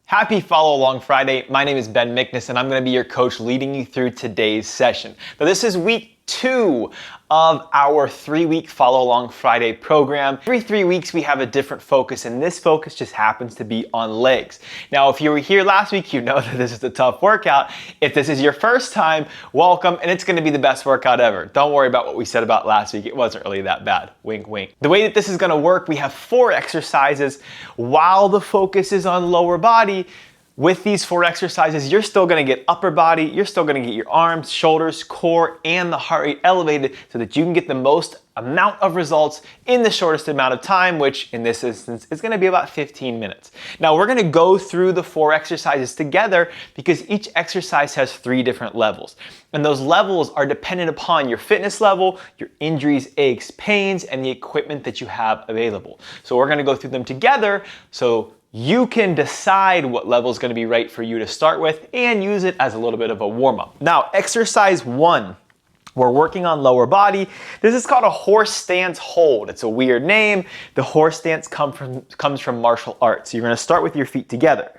Happy Follow Along Friday. My name is Ben Mickness and I'm going to be your coach leading you through today's session. Now this is week 2 of our 3-week Follow Along Friday program. Every 3 weeks we have a different focus and this focus just happens to be on legs. Now if you were here last week, you know that this is a tough workout. If this is your first time, welcome, and it's going to be the best workout ever. Don't worry about what we said about last week. It wasn't really that bad. Wink, wink. The way that this is going to work, we have 4 exercises while the focus is on lower body. With these 4 exercises, you're still gonna get upper body, you're still gonna get your arms, shoulders, core, and the heart rate elevated so that you can get the most amount of results in the shortest amount of time, which in this instance is gonna be about 15 minutes. Now we're gonna go through the 4 exercises together because each exercise has 3 different levels. And those levels are dependent upon your fitness level, your injuries, aches, pains, and the equipment that you have available. So we're gonna go through them together so you can decide what level is going to be right for you to start with and use it as a little bit of a warm-up. Now, exercise 1, we're working on lower body. This is called a horse stance hold. It's a weird name. The horse stance comes from martial arts. So you're going to start with your feet together.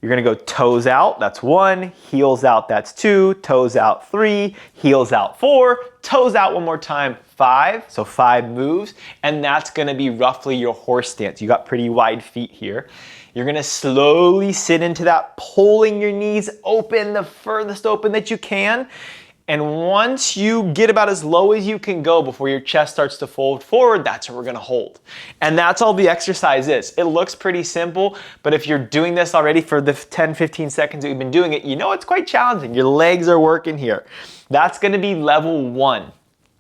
You're going to go toes out, that's 1, heels out, that's 2, toes out 3, heels out 4, toes out one more time, 5, so 5 moves, and that's going to be roughly your horse stance. You got pretty wide feet here. You're going to slowly sit into that, pulling your knees open, the furthest open that you can. And once you get about as low as you can go before your chest starts to fold forward, that's what we're gonna hold. And that's all the exercise is. It looks pretty simple, but if you're doing this already for the 10, 15 seconds that you've been doing it, you know it's quite challenging. Your legs are working here. That's gonna be level 1.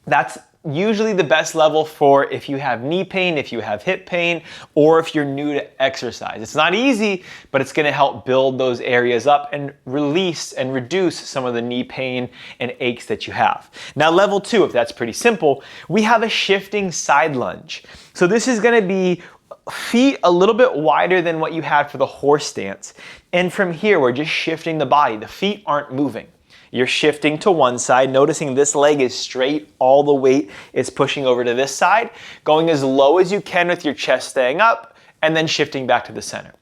That's usually the best level for if you have knee pain, if you have hip pain, or if you're new to exercise. It's not easy, but it's gonna help build those areas up and release and reduce some of the knee pain and aches that you have. Now level 2, if that's pretty simple, we have a shifting side lunge. So this is gonna be feet a little bit wider than what you had for the horse stance. And from here, we're just shifting the body. The feet aren't moving. You're shifting to one side, noticing this leg is straight, all the weight is pushing over to this side, going as low as you can with your chest staying up, and then shifting back to the center.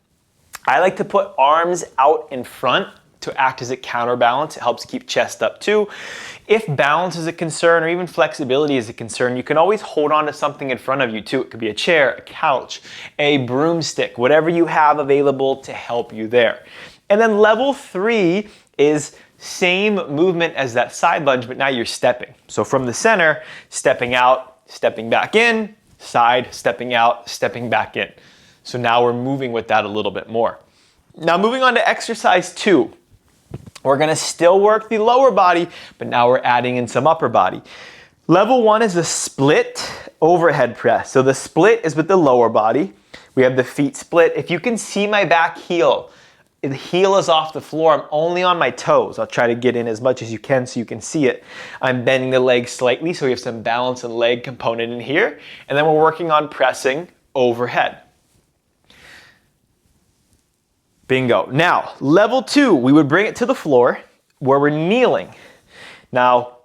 I like to put arms out in front to act as a counterbalance. It helps keep chest up too. If balance is a concern or even flexibility is a concern, you can always hold on to something in front of you too. It could be a chair, a couch, a broomstick, whatever you have available to help you there. And then level 3 is same movement as that side lunge, but now you're stepping. So from the center, stepping out, stepping back in, side, stepping out, stepping back in. So now we're moving with that a little bit more. Now moving on to exercise 2. We're gonna still work the lower body, but now we're adding in some upper body. Level 1 is a split overhead press. So the split is with the lower body. We have the feet split. If you can see my back heel, the heel is off the floor. I'm only on my toes. I'll try to get in as much as you can so you can see it. I'm bending the leg slightly so we have some balance and leg component in here. And then we're working on pressing overhead. Bingo. Now, level 2, we would bring it to the floor where we're kneeling. Now,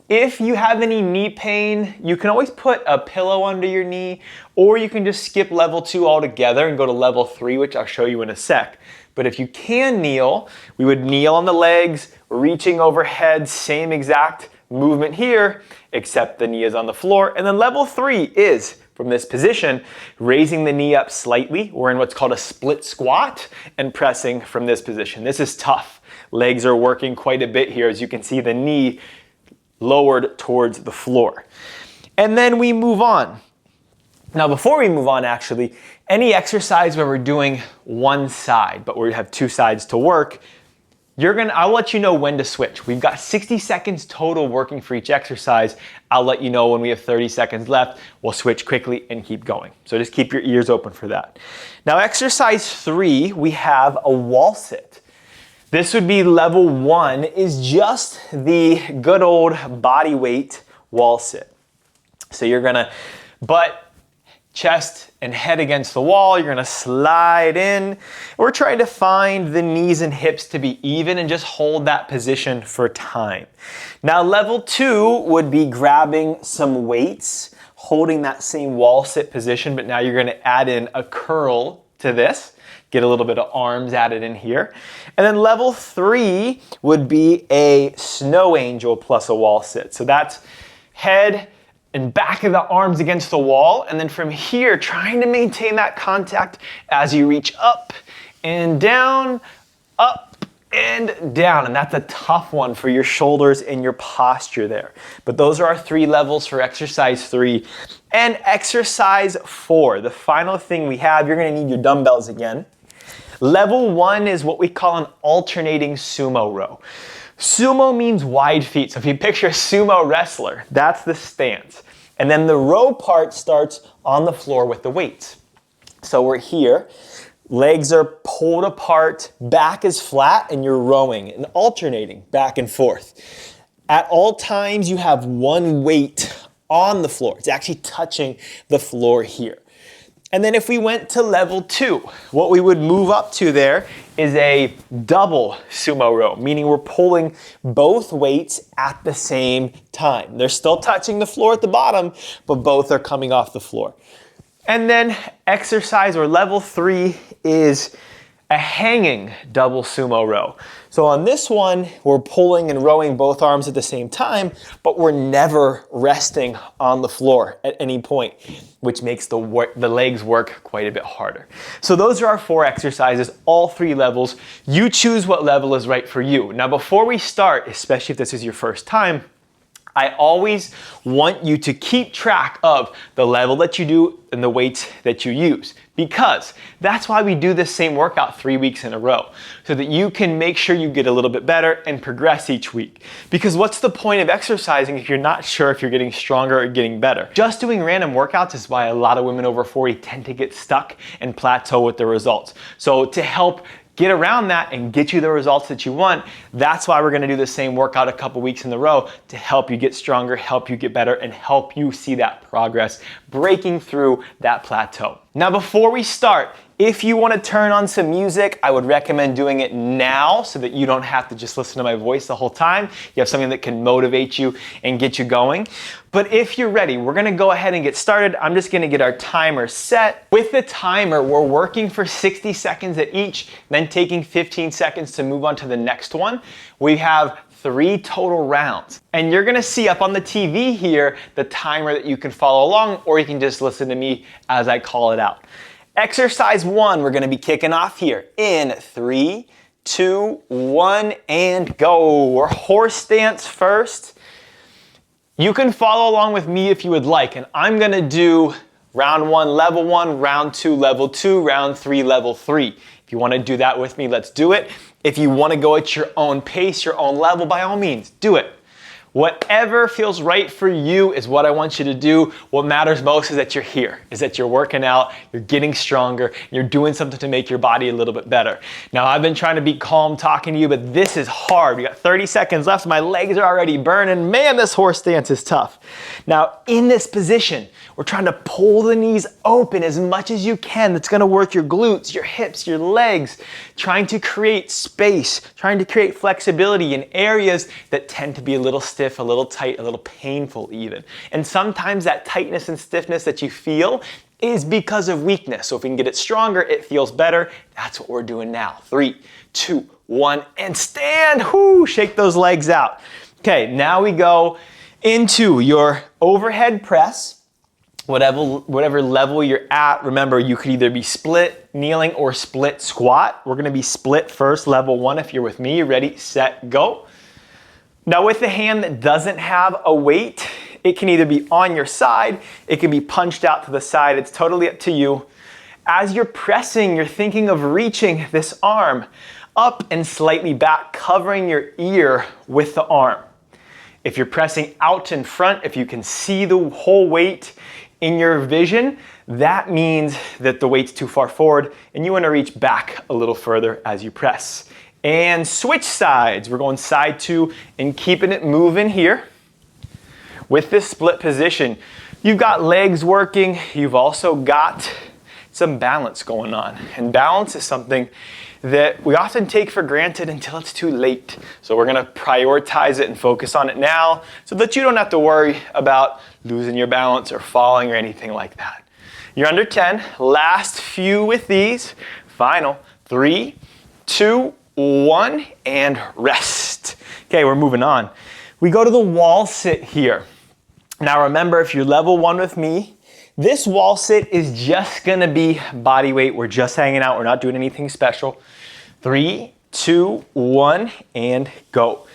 if you have any knee pain, you can always put a pillow under your knee, or you can just skip level 2 altogether and go to level 3, which I'll show you in a sec. But if you can kneel, we would kneel on the legs, reaching overhead, same exact movement here, except the knee is on the floor. And then level 3 is, from this position, raising the knee up slightly. We're in what's called a split squat and pressing from this position. This is tough. Legs are working quite a bit here. As you can see, the knee lowered towards the floor. And then we move on. Now, before we move on, actually, any exercise where we're doing one side, but we have 2 sides to work, I'll let you know when to switch. We've got 60 seconds total working for each exercise. I'll let you know when we have 30 seconds left. We'll switch quickly and keep going. So just keep your ears open for that. Now, exercise 3, we have a wall sit. This would be level 1, is just the good old body weight wall sit. So you're gonna butt, chest, and head against the wall. You're gonna slide in. We're trying to find the knees and hips to be even and just hold that position for time. Now, level 2 would be grabbing some weights, holding that same wall sit position, but now you're gonna add in a curl to this get a little bit of arms added in here. And then level 3 would be a snow angel plus a wall sit. So that's head and back of the arms against the wall. And then from here, trying to maintain that contact as you reach up and down, up and down. And that's a tough one for your shoulders and your posture there. But those are our 3 levels for exercise 3. And exercise 4, the final thing we have, you're gonna need your dumbbells again. Level 1 is what we call an alternating sumo row. Sumo means wide feet. So if you picture a sumo wrestler, that's the stance. And then the row part starts on the floor with the weights. So we're here. Legs are pulled apart, back is flat, and you're rowing and alternating back and forth. At all times, you have one weight on the floor. It's actually touching the floor here. And then if we went to level 2, what we would move up to there is a double sumo row, meaning we're pulling both weights at the same time. They're still touching the floor at the bottom, but both are coming off the floor. And then exercise or level 3 is a hanging double sumo row. So on this one, we're pulling and rowing both arms at the same time, but we're never resting on the floor at any point, which makes the legs work quite a bit harder. So those are our 4 exercises, all 3 levels. You choose what level is right for you. Now, before we start, especially if this is your first time, I always want you to keep track of the level that you do and the weights that you use, because that's why we do this same workout 3 weeks in a row, so that you can make sure you get a little bit better and progress each week. Because what's the point of exercising if you're not sure if you're getting stronger or getting better? Just doing random workouts is why a lot of women over 40 tend to get stuck and plateau with the results. So to help get around that and get you the results that you want, that's why we're gonna do the same workout a couple weeks in a row to help you get stronger, help you get better, and help you see that progress, breaking through that plateau. Now, before we start, if you want to turn on some music, I would recommend doing it now so that you don't have to just listen to my voice the whole time. You have something that can motivate you and get you going. But if you're ready, we're gonna go ahead and get started. I'm just gonna get our timer set. With the timer, we're working for 60 seconds at each, then taking 15 seconds to move on to the next one. We have 3 total rounds. And you're gonna see up on the TV here the timer that you can follow along, or you can just listen to me as I call it out. Exercise 1, we're gonna be kicking off here in 3, 2, 1, and go. We're horse stance first. You can follow along with me if you would like, and I'm gonna do round 1, level 1, round 2, level 2, round 3, level 3. If you wanna do that with me, let's do it. If you wanna go at your own pace, your own level, by all means, do it. Whatever feels right for you is what I want you to do. What matters most is that you're here, is that you're working out, you're getting stronger, you're doing something to make your body a little bit better. Now, I've been trying to be calm talking to you, but this is hard. We got 30 seconds left. My legs are already burning. Man, this horse stance is tough. Now, in this position, we're trying to pull the knees open as much as you can. That's gonna work your glutes, your hips, your legs, trying to create space, trying to create flexibility in areas that tend to be a little stiff, a little tight, a little painful even. And sometimes that tightness and stiffness that you feel is because of weakness. So if we can get it stronger, it feels better. That's what we're doing now. 3, 2, 1, and stand. Whoo, shake those legs out. Okay, now we go into your overhead press. Whatever level you're at, remember you could either be split kneeling or split squat. We're gonna be split first, level 1 if you're with me. Ready, set, go. Now with the hand that doesn't have a weight, it can either be on your side, it can be punched out to the side. It's totally up to you. As you're pressing, you're thinking of reaching this arm up and slightly back, covering your ear with the arm. If you're pressing out in front, if you can see the whole weight in your vision, that means that the weight's too far forward and you want to reach back a little further as you press. And switch sides. We're going side 2 and keeping it moving here. With this split position, you've got legs working, you've also got some balance going on. And balance is something that we often take for granted until it's too late. So we're gonna prioritize it and focus on it now so that you don't have to worry about losing your balance or falling or anything like that. You're under 10, last few with these. Final. 3, 2, 1, and rest. Okay, we're moving on. We go to the wall sit here. Now remember, if you're level 1 with me, this wall sit is just gonna be body weight. We're just hanging out, we're not doing anything special. 3, 2, 1, and go.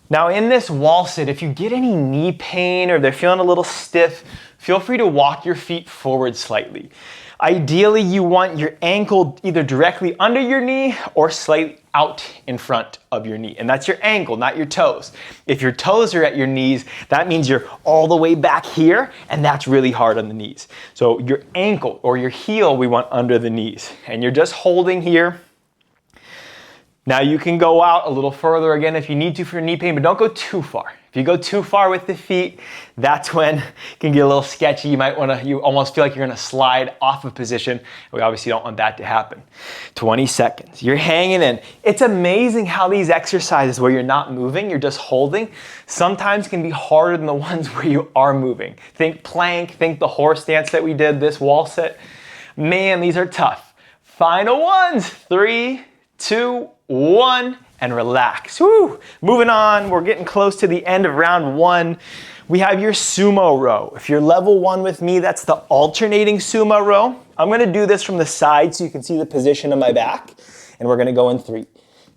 Now in this wall sit, if you get any knee pain or they're feeling a little stiff, feel free to walk your feet forward slightly. Ideally, you want your ankle either directly under your knee or slightly out in front of your knee. And that's your ankle, not your toes. If your toes are at your knees, that means you're all the way back here, and that's really hard on the knees. So your ankle or your heel, we want under the knees. And you're just holding here. Now you can go out a little further again if you need to for knee pain, but don't go too far. If you go too far with the feet, that's when it can get a little sketchy. You almost feel like you're gonna slide off of position. We obviously don't want that to happen. 20 seconds, you're hanging in. It's amazing how these exercises where you're not moving, you're just holding, sometimes can be harder than the ones where you are moving. Think plank, think the horse stance that we did, this wall sit. Man, these are tough. Final ones, 3, 2, 1, and relax. Woo! Moving on, we're getting close to the end of round 1. We have your sumo row. If you're level 1 with me, that's the alternating sumo row. I'm gonna do this from the side so you can see the position of my back. And we're gonna go in 3,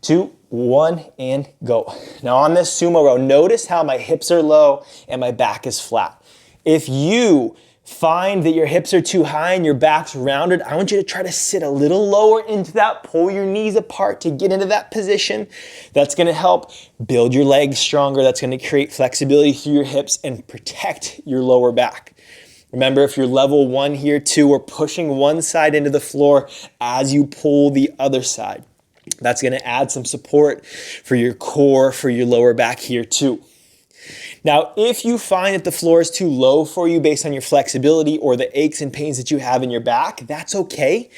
2, 1, and go. Now on this sumo row, notice how my hips are low and my back is flat. If you find that your hips are too high and your back's rounded, I want you to try to sit a little lower into that, pull your knees apart to get into that position. That's gonna help build your legs stronger. That's gonna create flexibility through your hips and protect your lower back. Remember, if you're level 1 here too, we're pushing one side into the floor as you pull the other side. That's gonna add some support for your core, for your lower back here too. Now, if you find that the floor is too low for you based on your flexibility or the aches and pains that you have in your back, that's okay.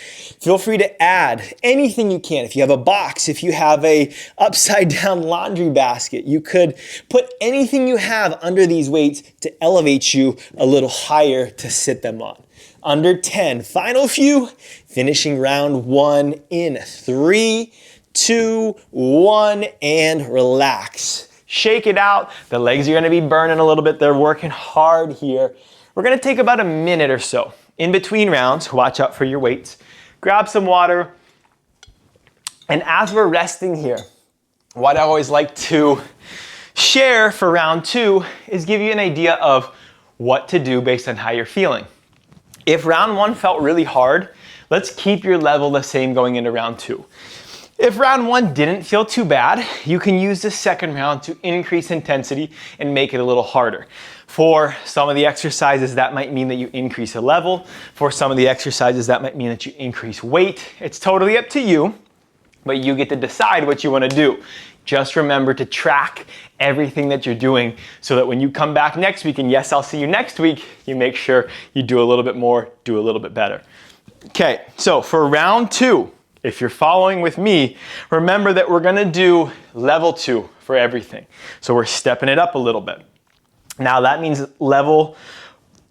Feel free to add anything you can. If you have a box, if you have a upside down laundry basket, you could put anything you have under these weights to elevate you a little higher to sit them on. Under 10, final few, finishing round 1 in 3, 2, 1, and relax. Shake it out. The legs are gonna be burning a little bit. They're working hard here. We're gonna take about a minute or so. In between rounds, watch out for your weights. Grab some water. And as we're resting here, what I always like to share for round 2 is give you an idea of what to do based on how you're feeling. If round 1 felt really hard, let's keep your level the same going into round 2. If round 1 didn't feel too bad, you can use the second round to increase intensity and make it a little harder. For some of the exercises, that might mean that you increase a level. For some of the exercises, that might mean that you increase weight. It's totally up to you, but you get to decide what you want to do. Just remember to track everything that you're doing so that when you come back next week, and yes, I'll see you next week, you make sure you do a little bit more, do a little bit better. Okay, so for round 2, if you're following with me, remember that we're gonna do level 2 for everything. So we're stepping it up a little bit. Now that means level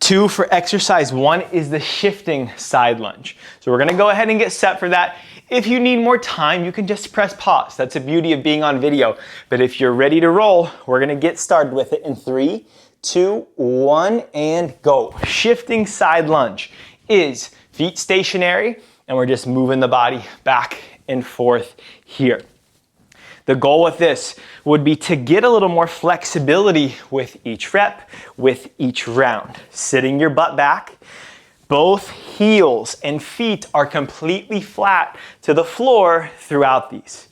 2 for exercise 1 is the shifting side lunge. So we're gonna go ahead and get set for that. If you need more time, you can just press pause. That's the beauty of being on video. But if you're ready to roll, we're gonna get started with it in 3, 2, 1, and go. Shifting side lunge is feet stationary, and we're just moving the body back and forth here. The goal with this would be to get a little more flexibility with each rep, with each round. Sitting your butt back, both heels and feet are completely flat to the floor throughout these.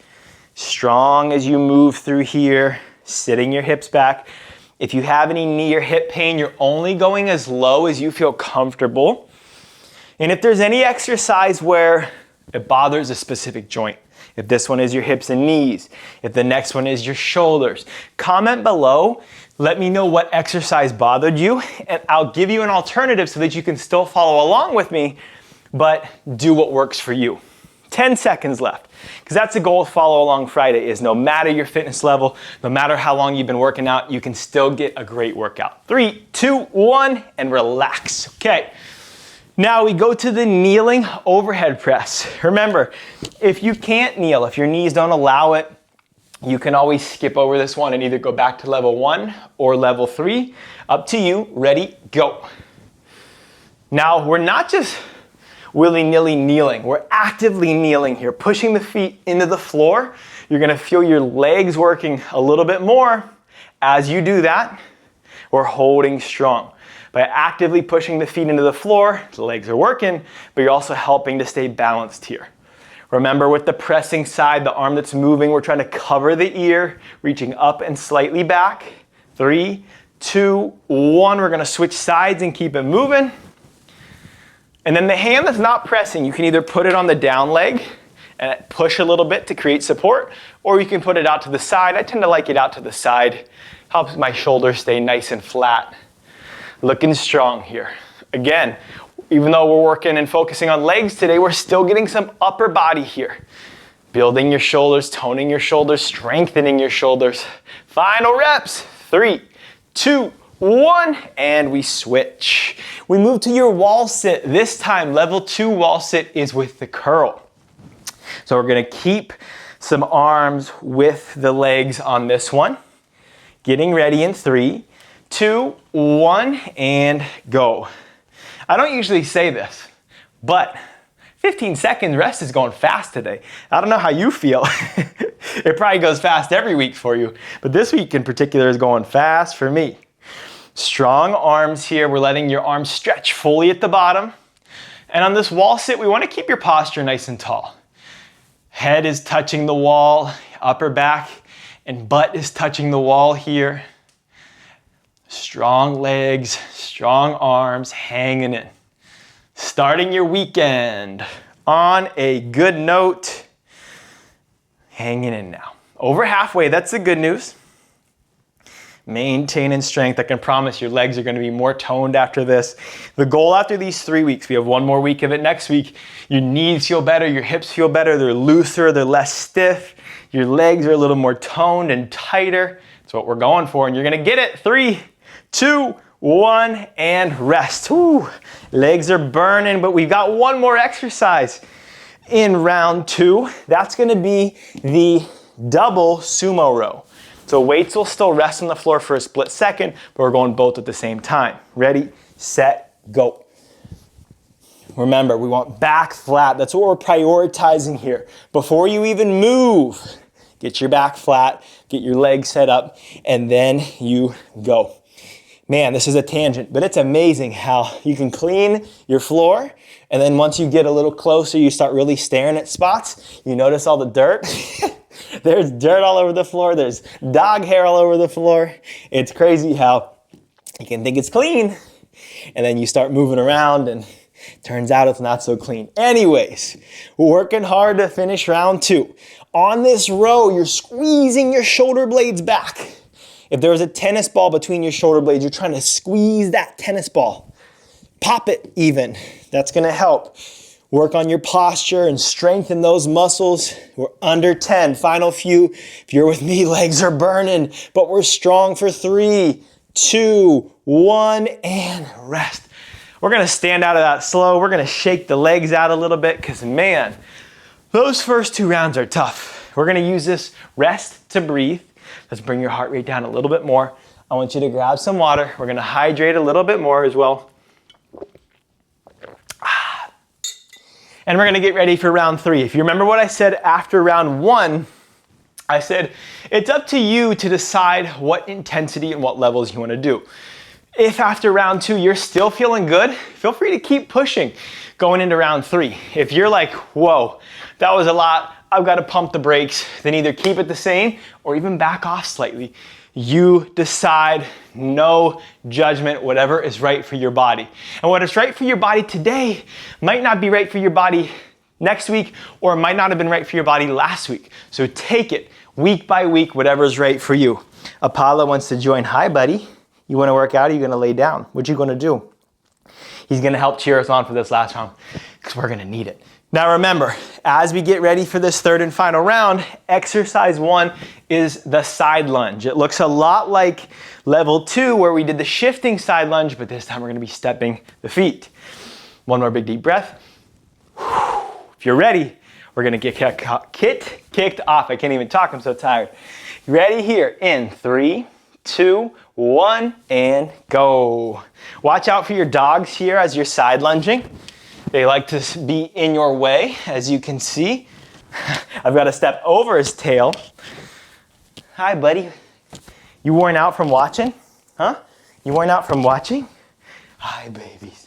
Strong as you move through here, sitting your hips back. If you have any knee or hip pain, you're only going as low as you feel comfortable. And if there's any exercise where it bothers a specific joint, if this one is your hips and knees, if the next one is your shoulders, comment below, let me know what exercise bothered you, and I'll give you an alternative so that you can still follow along with me, but do what works for you. 10 seconds left, because that's the goal of Follow Along Friday, is no matter your fitness level, no matter how long you've been working out, you can still get a great workout. 3, 2, 1, and relax. Okay. Now we go to the kneeling overhead press. Remember, if you can't kneel, if your knees don't allow it, you can always skip over this one and either go back to level 1 or level 3. Up to you. Ready, go. Now we're not just willy-nilly kneeling. We're actively kneeling here, pushing the feet into the floor. You're gonna feel your legs working a little bit more. As you do that, we're holding strong. By actively pushing the feet into the floor, the legs are working, but you're also helping to stay balanced here. Remember, with the pressing side, the arm that's moving, we're trying to cover the ear, reaching up and slightly back. 3, 2, 1. We're gonna switch sides and keep it moving. And then the hand that's not pressing, you can either put it on the down leg and push a little bit to create support, or you can put it out to the side. I tend to like it out to the side. Helps my shoulders stay nice and flat. Looking strong here. Again, even though we're working and focusing on legs today, we're still getting some upper body here. Building your shoulders, toning your shoulders, strengthening your shoulders. Final reps. 3, 2, 1, and we switch. We move to your wall sit. This time, level 2 wall sit is with the curl. So we're gonna keep some arms with the legs on this one. Getting ready in 3, 2, 1, and go. I don't usually say this, but 15 seconds rest is going fast today. I don't know how you feel. It probably goes fast every week for you, but this week in particular is going fast for me. Strong arms here. We're letting your arms stretch fully at the bottom. And on this wall sit, we want to keep your posture nice and tall. Head is touching the wall, upper back and butt is touching the wall here. Strong legs, strong arms, hanging in. Starting your weekend on a good note. Hanging in now. Over halfway, that's the good news. Maintaining strength. I can promise your legs are going to be more toned after this. The goal after these 3 weeks, we have one more week of it next week. Your knees feel better, your hips feel better, they're looser, they're less stiff. Your legs are a little more toned and tighter. That's what we're going for, and you're going to get it. 3, 2, 1, and rest. Whew. Legs are burning, but we've got one more exercise in round 2. That's going to be the double sumo row. So weights will still rest on the floor for a split second, but we're going both at the same time. Ready, set, go. Remember, we want back flat. That's what we're prioritizing here. Before you even move, get your back flat, get your legs set up, and then you go. Man, this is a tangent, but it's amazing how you can clean your floor, and then once you get a little closer, you start really staring at spots. You notice all the dirt. There's dirt all over the floor. There's dog hair all over the floor. It's crazy how you can think it's clean, and then you start moving around, and turns out it's not so clean. Anyways, we're working hard to finish round 2. On this row, you're squeezing your shoulder blades back. If there was a tennis ball between your shoulder blades, you're trying to squeeze that tennis ball. Pop it even. That's gonna help. Work on your posture and strengthen those muscles. We're under 10, final few. If you're with me, legs are burning, but we're strong for 3, 2, 1, and rest. We're gonna stand out of that slow. We're gonna shake the legs out a little bit because man, those first 2 rounds are tough. We're gonna use this rest to breathe. Let's bring your heart rate down a little bit more. I want you to grab some water. We're gonna hydrate a little bit more as well. And we're gonna get ready for round 3. If you remember what I said after round 1, I said, it's up to you to decide what intensity and what levels you wanna do. If after round 2 you're still feeling good, feel free to keep pushing going into round 3. If you're like, whoa, that was a lot, I've got to pump the brakes, then either keep it the same or even back off slightly. You decide, no judgment, whatever is right for your body. And what is right for your body today might not be right for your body next week, or it might not have been right for your body last week. So take it week by week, whatever is right for you. Apollo wants to join. Hi, buddy. You want to work out or are you going to lay down? What you going to do? He's going to help cheer us on for this last round because we're going to need it. Now remember, as we get ready for this 3rd and final round, exercise 1 is the side lunge. It looks a lot like level 2 where we did the shifting side lunge, but this time we're going to be stepping the feet. One more big deep breath. If you're ready, we're gonna get kicked off. I can't even talk, I'm so tired. Ready here in 3, 2, 1, and go. Watch out for your dogs here as you're side lunging. They like to be in your way, as you can see. I've got to step over his tail. Hi, buddy. You worn out from watching? Huh? You worn out from watching? Hi, babies.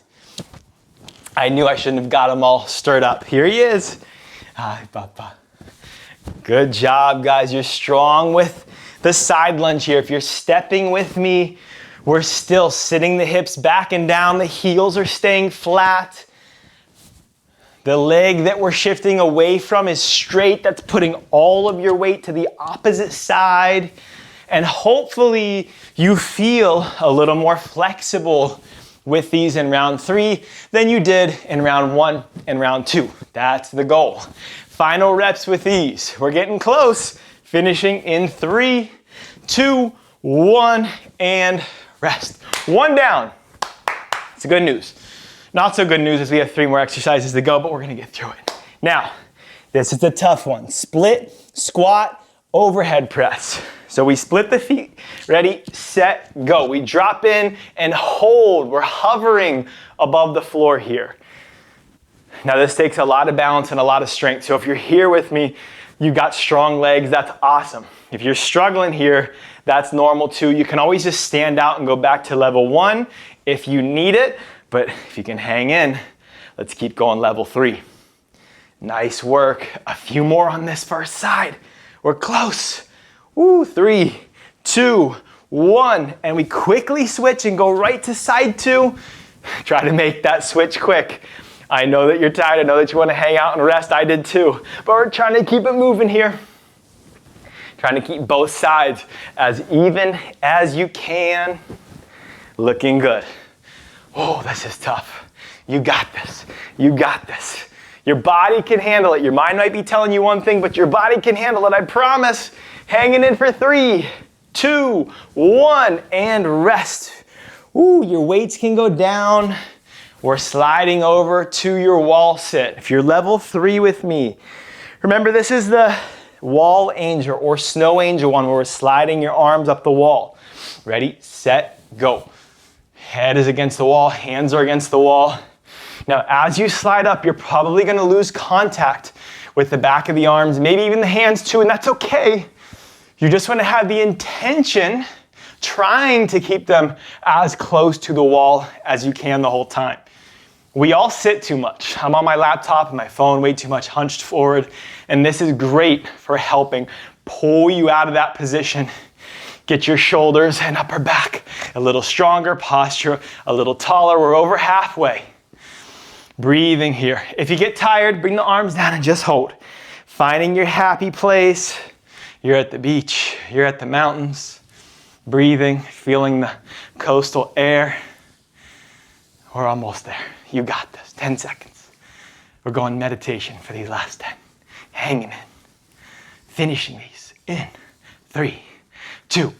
I knew I shouldn't have got him all stirred up. Here he is. Hi, Papa. Good job, guys. You're strong with the side lunge here. If you're stepping with me, we're still sitting the hips back and down. The heels are staying flat. The leg that we're shifting away from is straight. That's putting all of your weight to the opposite side. And hopefully you feel a little more flexible with these in round 3 than you did in round 1 and round 2. That's the goal. Final reps with these. We're getting close. Finishing in 3, 2, 1, and rest. 1 down. It's good news. Not so good news is we have 3 more exercises to go, but we're gonna get through it. Now, this is the tough one. Split, squat, overhead press. So we split the feet. Ready, set, go. We drop in and hold. We're hovering above the floor here. Now this takes a lot of balance and a lot of strength. So if you're here with me, you've got strong legs, that's awesome. If you're struggling here, that's normal too. You can always just stand out and go back to level 1 if you need it. But if you can hang in, let's keep going level 3. Nice work. A few more on this first side. We're close. Woo, 3, 2, 1. And we quickly switch and go right to side 2. Try to make that switch quick. I know that you're tired. I know that you want to hang out and rest. I did too. But we're trying to keep it moving here. Trying to keep both sides as even as you can. Looking good. Oh, this is tough. You got this. You got this. Your body can handle it. Your mind might be telling you one thing, but your body can handle it, I promise. Hanging in for 3, 2, 1, and rest. Ooh, your weights can go down. We're sliding over to your wall sit. If you're level 3 with me, remember this is the wall angel or snow angel one where we're sliding your arms up the wall. Ready, set, go. Head is against the wall, hands are against the wall. Now, as you slide up, you're probably gonna lose contact with the back of the arms, maybe even the hands too, and that's okay. You just wanna have the intention, trying to keep them as close to the wall as you can the whole time. We all sit too much. I'm on my laptop and my phone way too much hunched forward, and this is great for helping pull you out of that position. Get your shoulders and upper back a little stronger, posture a little taller. We're over halfway. Breathing here. If you get tired, bring the arms down and just hold. Finding your happy place. You're at the beach, you're at the mountains. Breathing, feeling the coastal air. We're almost there. You got this. 10 seconds. We're going meditation for these last 10. Hanging in. Finishing these in 3, 2,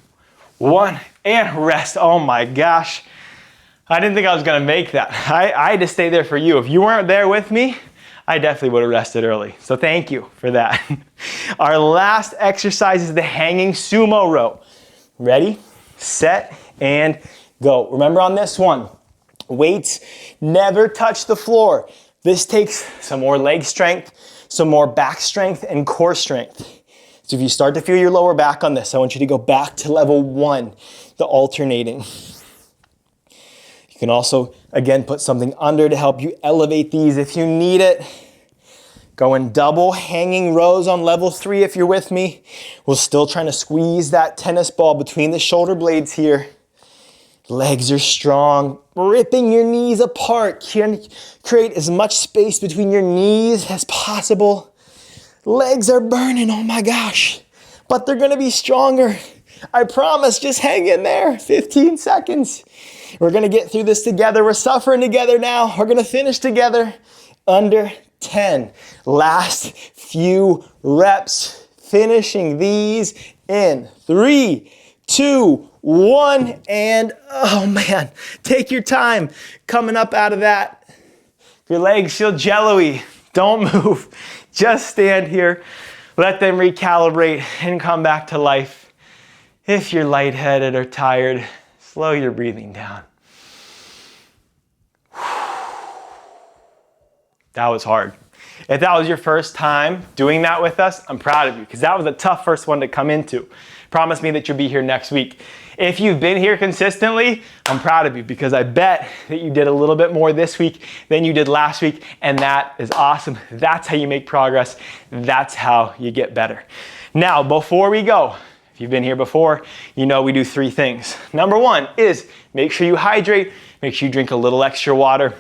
1, and rest. Oh my gosh. I didn't think I was gonna make that. I had to stay there for you. If you weren't there with me, I definitely would have rested early. So thank you for that. Our last exercise is the hanging sumo row. Ready, set, and go. Remember on this one, weights never touch the floor. This takes some more leg strength, some more back strength, and core strength. So if you start to feel your lower back on this, I want you to go back to level 1, the alternating. You can also, again, put something under to help you elevate these if you need it. Go in double hanging rows on level 3 if you're with me. We're still trying to squeeze that tennis ball between the shoulder blades here. Legs are strong, ripping your knees apart. Create as much space between your knees as possible. Legs are burning, oh my gosh, but they're gonna be stronger. I promise, just hang in there, 15 seconds. We're gonna get through this together. We're suffering together now. We're gonna finish together under 10. Last few reps, finishing these in 3, 2, 1, and oh man, take your time coming up out of that. If your legs feel jello-y, don't move. Just stand here. Let them recalibrate and come back to life. If you're lightheaded or tired, slow your breathing down. That was hard. If that was your first time doing that with us, I'm proud of you because that was a tough first one to come into. Promise me that you'll be here next week. If you've been here consistently, I'm proud of you because I bet that you did a little bit more this week than you did last week, and that is awesome. That's how you make progress. That's how you get better. Now, before we go, if you've been here before, you know we do 3 things. Number 1 is make sure you hydrate, make sure you drink a little extra water.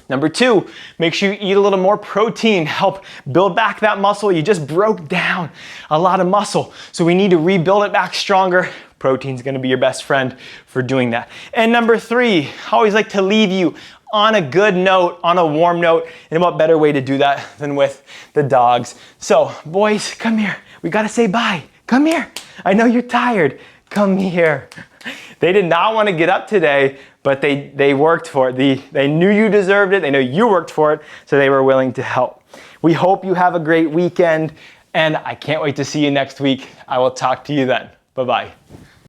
Number 2, make sure you eat a little more protein, help build back that muscle. You just broke down a lot of muscle, so we need to rebuild it back stronger. Protein's gonna be your best friend for doing that. And number 3, I always like to leave you on a good note, on a warm note, and what better way to do that than with the dogs. So, boys, come here. We gotta say bye. Come here. I know you're tired. Come here. They did not want to get up today, but they worked for it. They knew you deserved it. They know you worked for it, so they were willing to help. We hope you have a great weekend, and I can't wait to see you next week. I will talk to you then. Bye-bye.